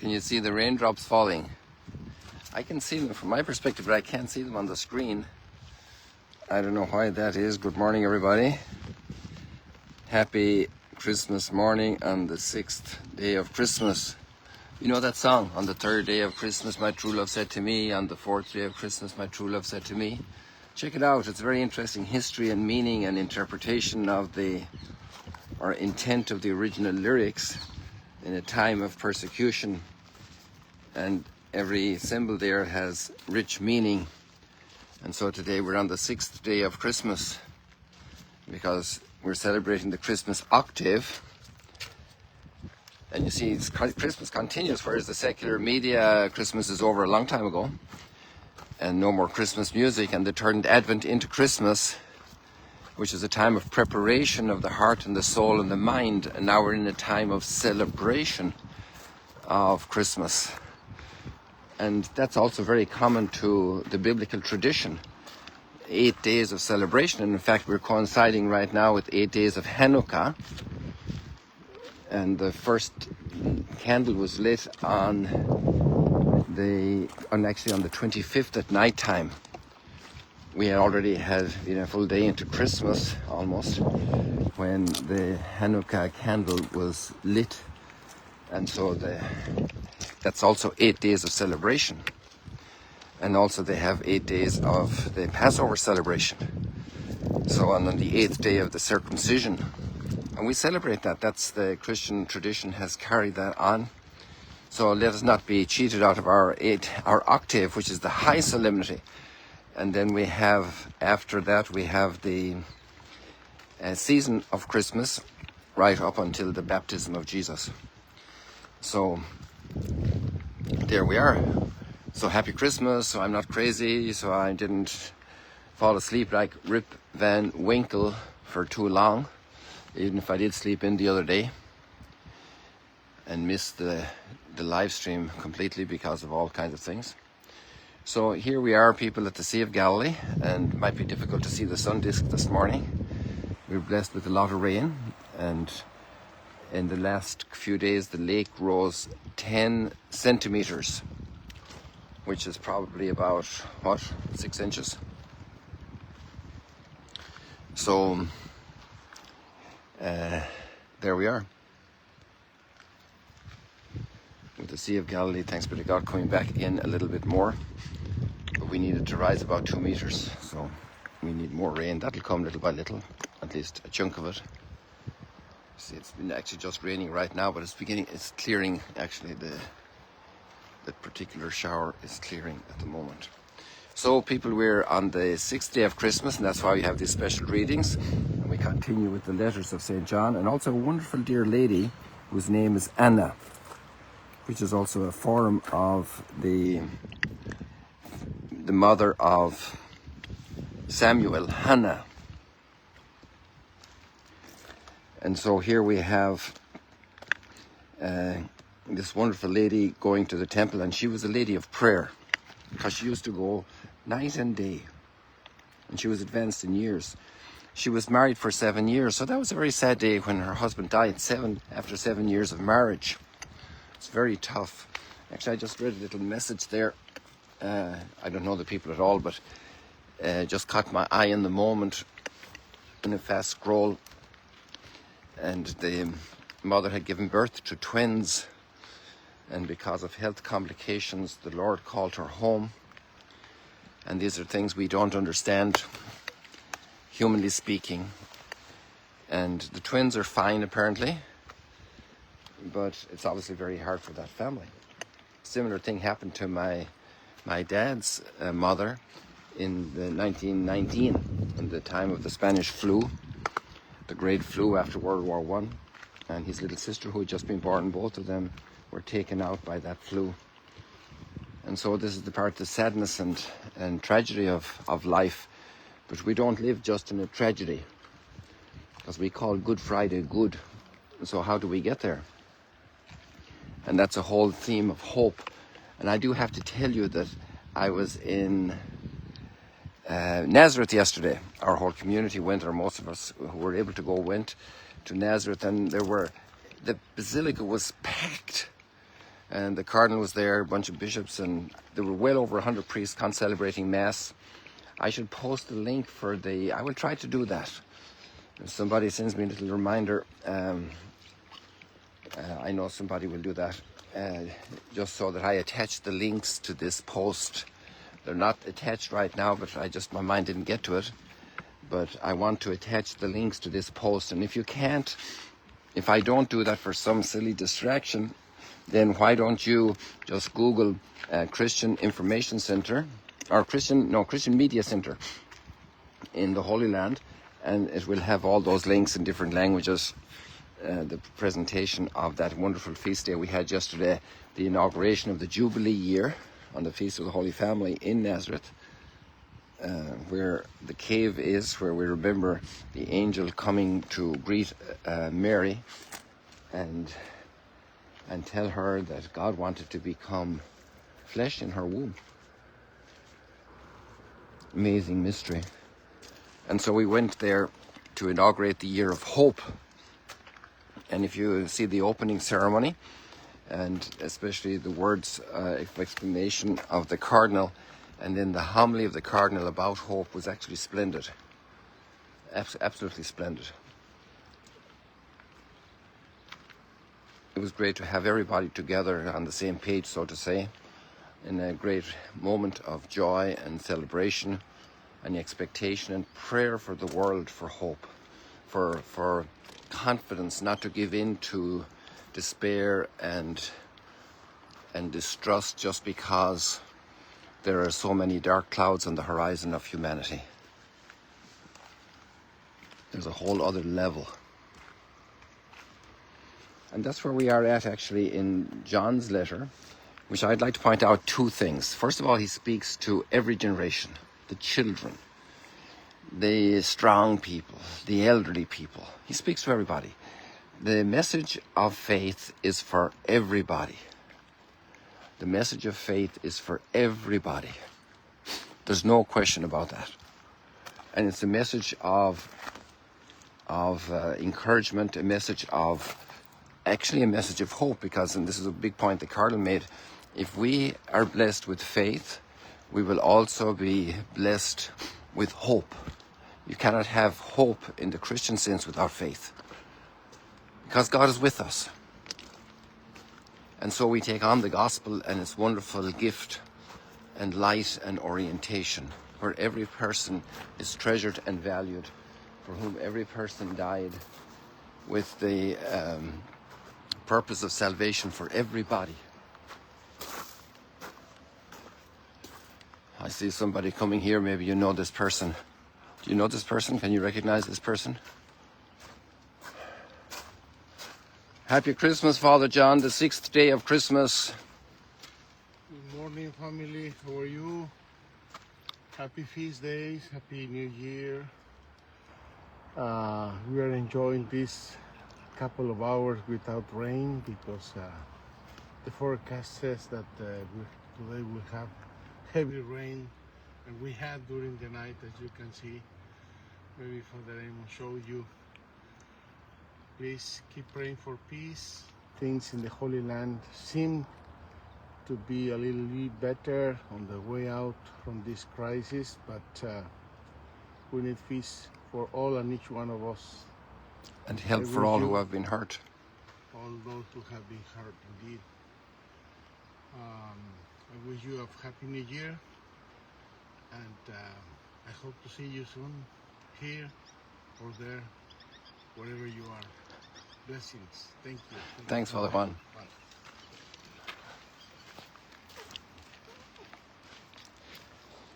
Can you see the raindrops falling? I can see them from my perspective, but I can't see them on the screen. I don't know why that is. Good morning, everybody. Happy Christmas morning on the 6th day of Christmas. You know that song? On the 3rd day of Christmas, my true love said to me. On the 4th day of Christmas, my true love said to me. Check it out. It's a very interesting history and meaning and interpretation of or intent of the original lyrics in a time of persecution. And every symbol there has rich meaning. And so today we're on the 6th day of Christmas because we're celebrating the Christmas octave. And you see, Christmas continues, whereas the secular media, Christmas is over a long time ago. And no more Christmas music, and they turned Advent into Christmas, which is a time of preparation of the heart and the soul and the mind. And now we're in a time of celebration of Christmas. And that's also very common to the biblical tradition. 8 days of celebration. And in fact, we're coinciding right now with 8 days of Hanukkah. And the first candle was lit on the 25th at night time. We had already had a full day into Christmas almost when the Hanukkah candle was lit. And so that's also 8 days of celebration. And also they have 8 days of the Passover celebration. So on the 8th day of the circumcision. And we celebrate that. That's the Christian tradition has carried that on. So let us not be cheated out of our octave, which is the high solemnity. And then we have, after that, we have the season of Christmas right up until the baptism of Jesus. So there we are. So happy Christmas. So I'm not crazy. So I didn't fall asleep like Rip Van Winkle for too long, even if I did sleep in the other day and missed the live stream completely because of all kinds of things. So here we are, people at the Sea of Galilee, and it might be difficult to see the sun disk this morning. We were blessed with a lot of rain, and in the last few days the lake rose 10 centimeters, which is probably about 6 inches. So there we are with the Sea of Galilee, thanks be to God, coming back in a little bit more. But we needed to rise about 2 meters, so we need more rain. That'll come little by little, at least a chunk of it. See, it's been actually just raining right now, but it's clearing. Actually, that particular shower is clearing at the moment. So people, we're on the 6th day of Christmas, and that's why we have these special readings. And we continue with the letters of St. John, and also a wonderful dear lady whose name is Anna, which is also a form of the mother of Samuel, Hannah. And so here we have this wonderful lady going to the temple, and she was a lady of prayer because she used to go night and day, and she was advanced in years. She was married for 7 years, so that was a very sad day when her husband died after 7 years of marriage. It's very tough. Actually, I just read a little message there. I don't know the people at all, but just caught my eye in the moment in a fast scroll. And the mother had given birth to twins, and because of health complications, the Lord called her home. And these are things we don't understand, humanly speaking. And the twins are fine, apparently, but it's obviously very hard for that family. Similar thing happened to my dad's mother in the 1919, in the time of the Spanish flu, the great flu after World War I, and his little sister who had just been born. Both of them were taken out by that flu. And so this is the part of the sadness and tragedy of life. But we don't live just in a tragedy, because we call Good Friday good. So how do we get there? And that's a whole theme of hope. And I do have to tell you that I was in Nazareth yesterday. Our whole community went, or most of us who were able to go went to Nazareth, and the basilica was packed. and the cardinal was there, a bunch of bishops, and there were well over 100 priests celebrating Mass. I should post the link for I will try to do that. If somebody sends me a little reminder, I know somebody will do that, just so that I attach the links to this post. They're not attached right now, but my mind didn't get to it. But I want to attach the links to this post. And if I don't do that for some silly distraction, then why don't you just Google Christian Information Center, or Christian Media Center in the Holy Land, and it will have all those links in different languages. The presentation of that wonderful feast day we had yesterday, the inauguration of the Jubilee Year on the Feast of the Holy Family in Nazareth, where the cave is, where we remember the angel coming to greet Mary and tell her that God wanted to become flesh in her womb. Amazing mystery. And so we went there to inaugurate the Year of Hope. And if you see the opening ceremony, and especially the words of explanation of the Cardinal, and then the homily of the Cardinal about hope, was actually splendid. Absolutely splendid. It was great to have everybody together on the same page, so to say, in a great moment of joy and celebration and expectation and prayer for the world, for hope, for confidence, not to give in to despair and distrust just because there are so many dark clouds on the horizon of humanity. There's a whole other level. And that's where we are at actually in John's letter, which I'd like to point out two things. First of all, he speaks to every generation, the children, the strong people, the elderly people. He speaks to everybody. The message of faith is for everybody. The message of faith is for everybody. There's no question about that. And it's a message of encouragement, a message of hope, because, and this is a big point the Cardinal made, if we are blessed with faith, we will also be blessed with hope. You cannot have hope in the Christian sense without faith, because God is with us. And so we take on the gospel and its wonderful gift and light and orientation, where every person is treasured and valued, for whom every person died, with the purpose of salvation for everybody. I see somebody coming here. Maybe you know this person. Do you know this person? Can you recognize this person? Happy Christmas, Father John, the 6th day of Christmas. Good morning, family. How are you? Happy feast days, happy New Year. We are enjoying this couple of hours without rain, because the forecast says that today we'll have heavy rain, and we had during the night, as you can see. Maybe Father Raymond showed you. Please keep praying for peace. Things in the Holy Land seem to be a little bit better on the way out from this crisis, but we need peace for all and each one of us. And help for all who have been hurt. All those who have been hurt, indeed. I wish you a happy New Year, and I hope to see you soon, here or there, wherever you are. Blessings. Thank you. Thanks, Father Juan. Bye.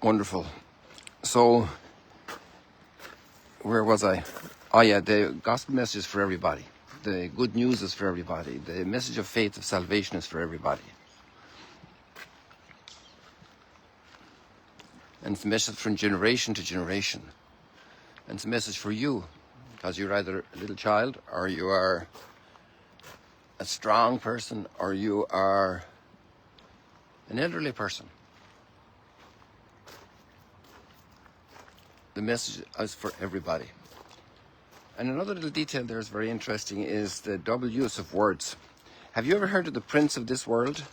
Wonderful. So, where was I? Oh yeah, the gospel message is for everybody. The good news is for everybody. The message of faith, of salvation, is for everybody. And it's a message from generation to generation. And it's a message for you, because you're either a little child, or you are a strong person, or you are an elderly person. The message is for everybody. And another little detail there is very interesting, is the double use of words. Have you ever heard of the prince of this world?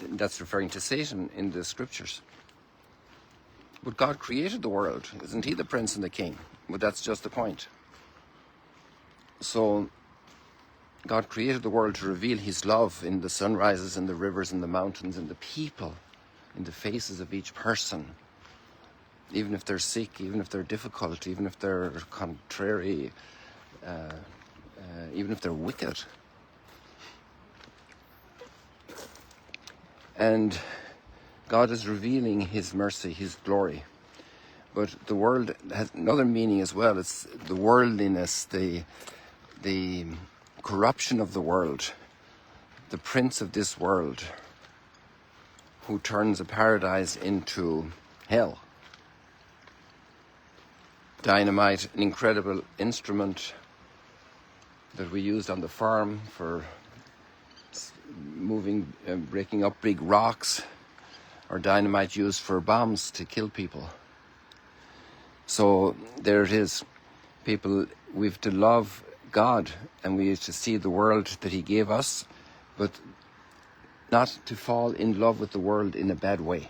That's referring to Satan in the scriptures. But God created the world. Isn't he the prince and the king? But that's just the point. So God created the world to reveal his love in the sunrises and the rivers and the mountains and the people, in the faces of each person. Even if they're sick, even if they're difficult, even if they're contrary, even if they're wicked. And God is revealing his mercy, his glory. But the world has another meaning as well. It's the worldliness, the corruption of the world, the prince of this world, who turns a paradise into hell. Dynamite, an incredible instrument that we used on the farm for moving, breaking up big rocks, or dynamite used for bombs to kill people. So there it is. People, we've to love God and we have to see the world that he gave us, but not to fall in love with the world in a bad way.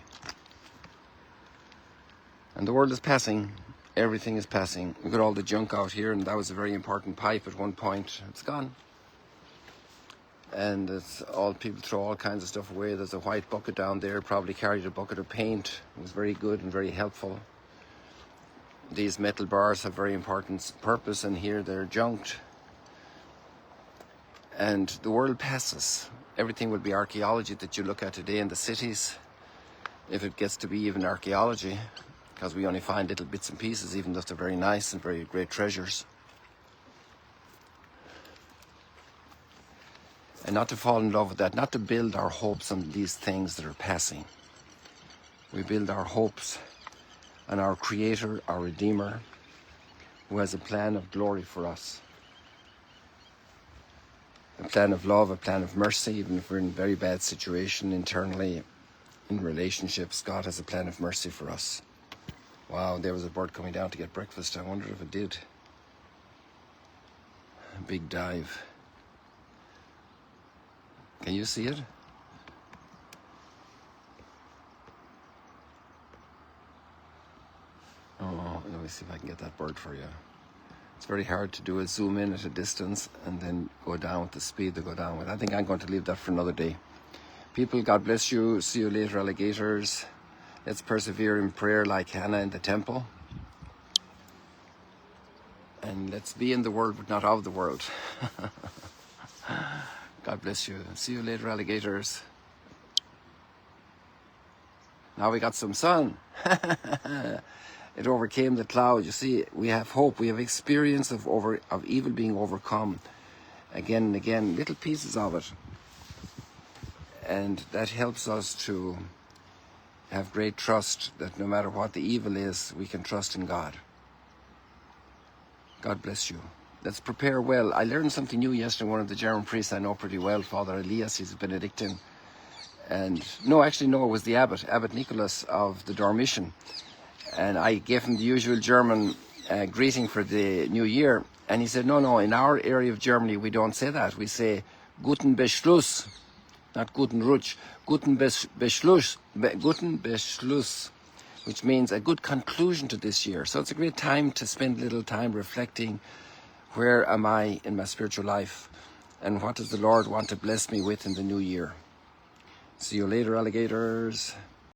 And the world is passing. Everything is passing. Look at all the junk out here, and that was a very important pipe at one point. It's gone. And it's all, people throw all kinds of stuff away. There's a white bucket down there, probably carried a bucket of paint. It was very good and very helpful. These metal bars have very important purpose, and here they're junked. And the world passes. Everything will be archaeology that you look at today in the cities, if it gets to be even archaeology, because we only find little bits and pieces, even though they're very nice and very great treasures. And not to fall in love with that, not to build our hopes on these things that are passing. We build our hopes on our Creator, our Redeemer, who has a plan of glory for us. A plan of love, a plan of mercy, even if we're in a very bad situation internally, in relationships, God has a plan of mercy for us. Wow, there was a bird coming down to get breakfast. I wonder if it did. A big dive. Can you see it? Oh, let me see if I can get that bird for you. It's very hard to do a zoom in at a distance and then go down with the speed they go down with. I think I'm going to leave that for another day. People, God bless you. See you later, alligators. Let's persevere in prayer like Hannah in the temple. And let's be in the world, but not of the world. God bless you. See you later, alligators. Now we got some sun. It overcame the cloud. You see, we have hope. We have experience of evil being overcome again and again, little pieces of it. And that helps us to have great trust that no matter what the evil is, we can trust in God. God bless you. Let's prepare well. I learned something new yesterday. One of the German priests I know pretty well, Father Elias, he's a Benedictine. And no, it was the abbot, Abbot Nicholas of the Dormition. And I gave him the usual German greeting for the new year. And he said, no, in our area of Germany, we don't say that. We say, Guten Beschluss, not Guten Rutsch, Guten Beschluss, which means a good conclusion to this year. So it's a great time to spend a little time reflecting, where am I in my spiritual life? And what does the Lord want to bless me with in the new year? See you later, alligators.